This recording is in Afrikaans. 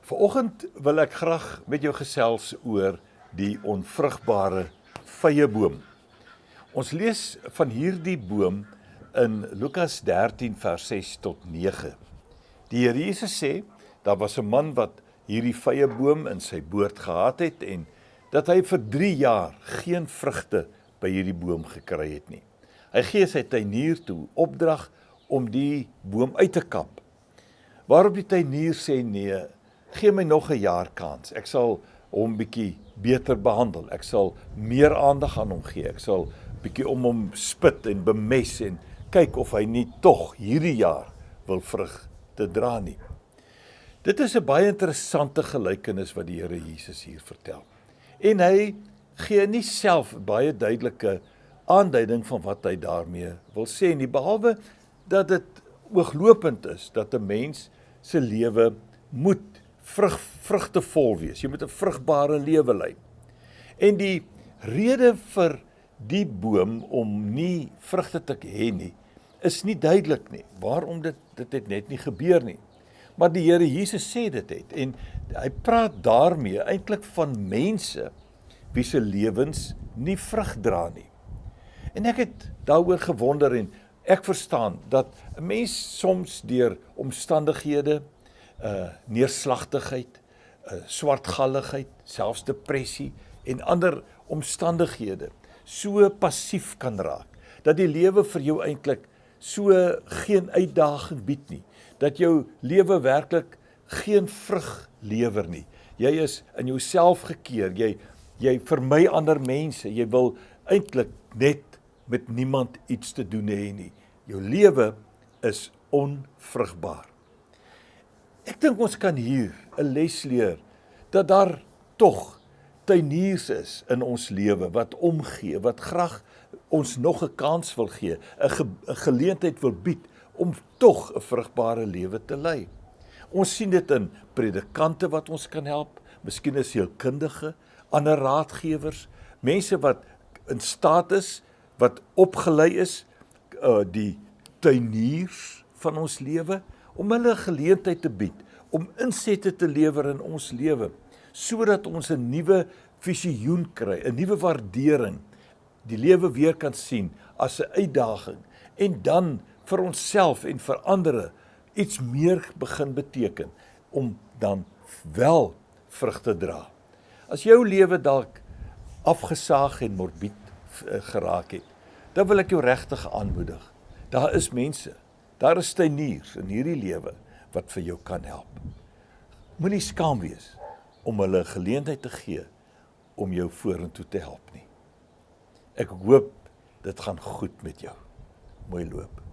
Vanoggend wil ek graag met jou gesels oor die onvrugbare vyeboom. Ons lees van hierdie boom in Lukas 13 vers 6 tot 9. Die Here Jesus sê, daar was 'n man wat hierdie vyeboom in sy boord gehad het en dat hy vir 3 jaar geen vrugte by hierdie boom gekry het nie. Hy gee sy tuinier toe opdrag om die boom uit te kap. Waarop die tuinier sê, nee, gee my nog 'n jaar kans. Ek sal hom bietjie beter behandel. Ek sal meer aandag aan hom gee. Ek sal bietjie om hom spit en bemes en kyk of hy nie tog hierdie jaar wil vrug te dra nie. Dit is 'n baie interessante gelykenis wat die Here Jesus hier vertel. En hy gee nie self baie duidelike aanduiding van wat hy daarmee wil sê nie, behalwe dat dit ooglopend is dat 'n mens se lewe moet vrugtevol wees. Jy moet 'n vrugbare lewe lei. En die rede vir die boom om nie vrugte te hê nie, is nie duidelik nie. Waarom dit het net nie gebeur nie. Maar die Here Jesus sê dit het. En hy praat daarmee eintlik van mense wie se lewens nie vrug dra nie. En ek het daaroor gewonder en ek verstaan dat 'n mens soms deur omstandighede, neerslagtigheid, swartgalligheid, selfs depressie en ander omstandighede so passief kan raak, dat die lewe vir jou eintlik so geen uitdaging bied nie, dat jou lewe werklik geen vrug lewer nie. Jy is in jouself gekeer, jy vermy ander mense, jy wil eintlik net met niemand iets te doen hê nie. Jou lewe is onvrugbaar. Ek dink ons kan hier 'n les leer, dat daar tog tuiniers is in ons lewe, wat omgee, wat graag ons nog 'n kans wil gee, 'n geleentheid wil bied, om tog 'n vrugbare lewe te lei. Ons sien dit in predikante wat ons kan help, miskien 'n sielkundige, ander raadgewers, mense wat in staat is, wat opgelei is, die tuiniers van ons lewe, om hulle 'n geleentheid te bied, om insette te lewer in ons lewe, sodat ons 'n nuwe visioen kry, 'n nuwe waardering, die lewe weer kan sien as 'n uitdaging, en dan vir onsself en vir ander iets meer begin beteken, om dan wel vrug te dra. As jou lewe dalk afgesaag en morbied geraak het, dan wil ek jou regtig aanmoedig. Daar is mense, daar is tuiniers in hierdie lewe wat vir jou kan help. Moenie skaam wees om hulle 'n geleentheid te gee om jou vorentoe te help nie. Ek hoop dit gaan goed met jou. Mooi loop.